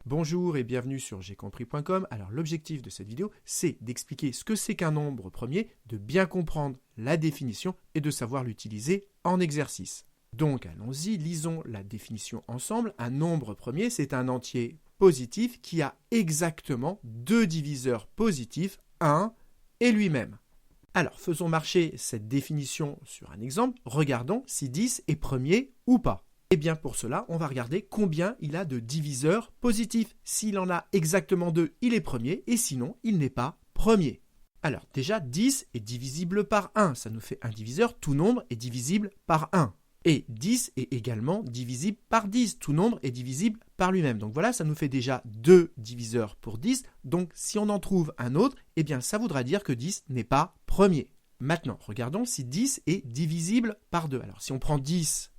Bonjour et bienvenue sur jcompris.com. Alors l'objectif de cette vidéo, c'est d'expliquer ce que c'est qu'un nombre premier, de bien comprendre la définition et de savoir l'utiliser en exercice. Donc allons-y, lisons la définition ensemble. Un nombre premier, c'est un entier positif qui a exactement deux diviseurs positifs, 1 et lui-même. Alors faisons marcher cette définition sur un exemple. Regardons si 10 est premier ou pas. Et bien pour cela, on va regarder combien il a de diviseurs positifs. S'il en a exactement 2, il est premier, et sinon, il n'est pas premier. Alors déjà, 10 est divisible par 1, ça nous fait un diviseur, tout nombre est divisible par 1. Et 10 est également divisible par 10, tout nombre est divisible par lui-même. Donc voilà, ça nous fait déjà 2 diviseurs pour 10, donc si on en trouve un autre, eh bien ça voudra dire que 10 n'est pas premier. Maintenant, regardons si 10 est divisible par 2. Alors si on prend 10...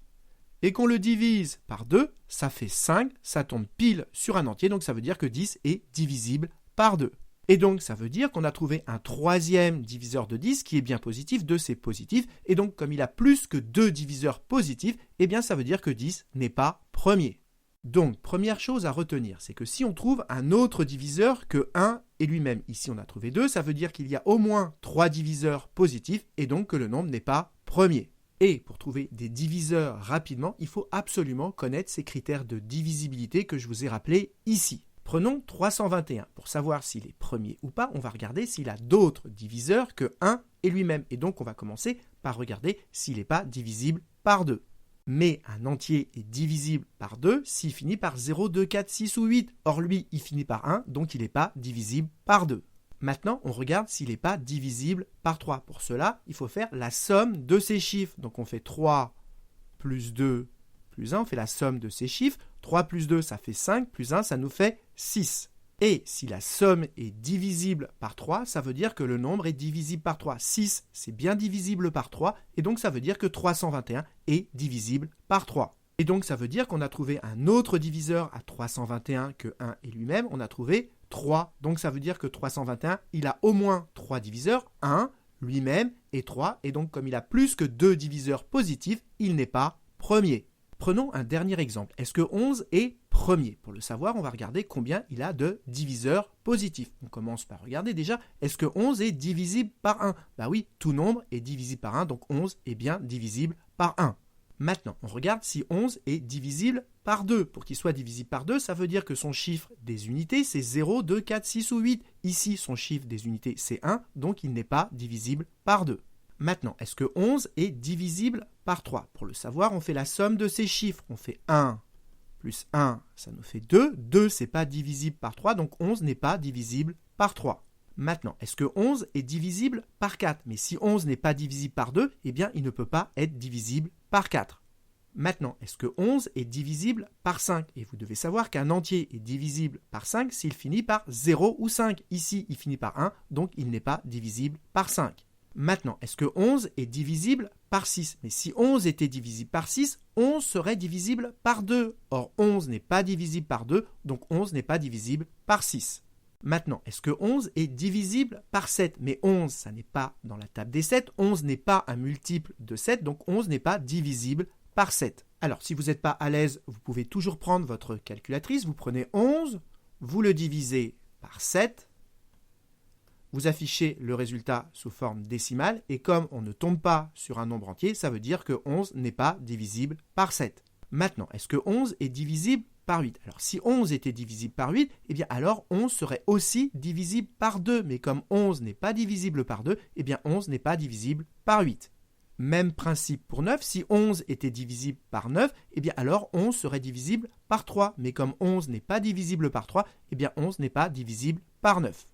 et qu'on le divise par 2, ça fait 5, ça tombe pile sur un entier, donc ça veut dire que 10 est divisible par 2. Et donc ça veut dire qu'on a trouvé un troisième diviseur de 10 qui est bien positif, 2 c'est positif, et donc comme il a plus que 2 diviseurs positifs, eh bien ça veut dire que 10 n'est pas premier. Donc première chose à retenir, c'est que si on trouve un autre diviseur que 1 et lui-même, ici on a trouvé 2, ça veut dire qu'il y a au moins 3 diviseurs positifs, et donc que le nombre n'est pas premier. Et pour trouver des diviseurs rapidement, il faut absolument connaître ces critères de divisibilité que je vous ai rappelés ici. Prenons 321. Pour savoir s'il est premier ou pas, on va regarder s'il a d'autres diviseurs que 1 et lui-même. Et donc on va commencer par regarder s'il n'est pas divisible par 2. Mais un entier est divisible par 2 s'il finit par 0, 2, 4, 6 ou 8. Or lui, il finit par 1, donc il n'est pas divisible par 2. Maintenant, on regarde s'il n'est pas divisible par 3. Pour cela, il faut faire la somme de ces chiffres. Donc on fait 3 plus 2 plus 1, on fait la somme de ces chiffres. 3 plus 2, ça fait 5, plus 1, ça nous fait 6. Et si la somme est divisible par 3, ça veut dire que le nombre est divisible par 3. 6, c'est bien divisible par 3, et donc ça veut dire que 321 est divisible par 3. Et donc ça veut dire qu'on a trouvé un autre diviseur à 321 que 1 et lui-même, on a trouvé 3. Donc ça veut dire que 321, il a au moins 3 diviseurs, 1, lui-même et 3. Et donc comme il a plus que 2 diviseurs positifs, il n'est pas premier. Prenons un dernier exemple. Est-ce que 11 est premier? Pour le savoir, on va regarder combien il a de diviseurs positifs. On commence par regarder déjà, est-ce que 11 est divisible par 1? Bah oui, tout nombre est divisible par 1, donc 11 est bien divisible par 1. Maintenant, on regarde si 11 est divisible par 2. Pour qu'il soit divisible par 2, ça veut dire que son chiffre des unités, c'est 0, 2, 4, 6 ou 8. Ici, son chiffre des unités, c'est 1, donc il n'est pas divisible par 2. Maintenant, est-ce que 11 est divisible par 3? Pour le savoir, on fait la somme de ces chiffres. On fait 1 plus 1, ça nous fait 2. 2, c'est pas divisible par 3, donc 11 n'est pas divisible par 3. Maintenant, est-ce que 11 est divisible par 4? Mais si 11 n'est pas divisible par 2, eh bien, il ne peut pas être divisible par 4. Maintenant, est-ce que 11 est divisible par 5? Et vous devez savoir qu'un entier est divisible par 5 s'il finit par 0 ou 5. Ici, il finit par 1, donc il n'est pas divisible par 5. Maintenant, est-ce que 11 est divisible par 6? Mais si 11 était divisible par 6, 11 serait divisible par 2. Or, 11 n'est pas divisible par 2, donc 11 n'est pas divisible par 6. Maintenant, est-ce que 11 est divisible par 7? Mais 11, ça n'est pas dans la table des 7. 11 n'est pas un multiple de 7, donc 11 n'est pas divisible par 7. Alors, si vous n'êtes pas à l'aise, vous pouvez toujours prendre votre calculatrice. Vous prenez 11, vous le divisez par 7. Vous affichez le résultat sous forme décimale. Et comme on ne tombe pas sur un nombre entier, ça veut dire que 11 n'est pas divisible par 7. Maintenant, est-ce que 11 est divisible par 8? Alors, si 11 était divisible par 8, eh bien alors 11 serait aussi divisible par 2. Mais comme 11 n'est pas divisible par 2, eh bien 11 n'est pas divisible par 8. Même principe pour 9, si 11 était divisible par 9, eh bien alors 11 serait divisible par 3. Mais comme 11 n'est pas divisible par 3, eh bien 11 n'est pas divisible par 9.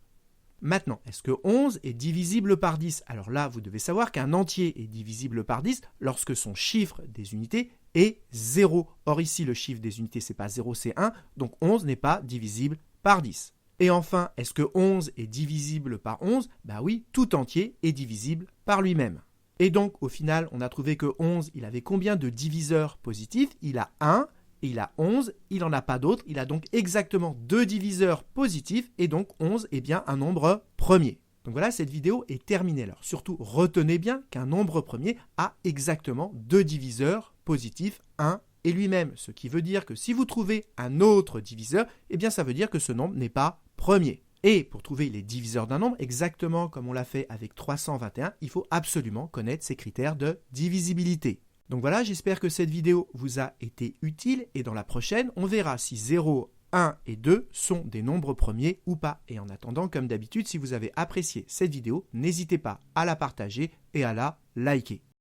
Maintenant, est-ce que 11 est divisible par 10? Alors là, vous devez savoir qu'un entier est divisible par 10 lorsque son chiffre des unités est 0. Or ici, le chiffre des unités, c'est pas 0, c'est 1, donc 11 n'est pas divisible par 10. Et enfin, est-ce que 11 est divisible par 11? Bah oui, tout entier est divisible par lui-même. Et donc, au final, on a trouvé que 11, il avait combien de diviseurs positifs? Il a 1, et il a 11, il n'en a pas d'autres, il a donc exactement 2 diviseurs positifs, et donc 11 est bien un nombre premier. Donc voilà, cette vidéo est terminée. Alors surtout, retenez bien qu'un nombre premier a exactement 2 diviseurs positifs, 1 est lui-même, ce qui veut dire que si vous trouvez un autre diviseur, eh bien ça veut dire que ce nombre n'est pas premier. Et pour trouver les diviseurs d'un nombre, exactement comme on l'a fait avec 321, il faut absolument connaître ces critères de divisibilité. Donc voilà, j'espère que cette vidéo vous a été utile et dans la prochaine, on verra si 0, 1 et 2 sont des nombres premiers ou pas. Et en attendant, comme d'habitude, si vous avez apprécié cette vidéo, n'hésitez pas à la partager et à la liker.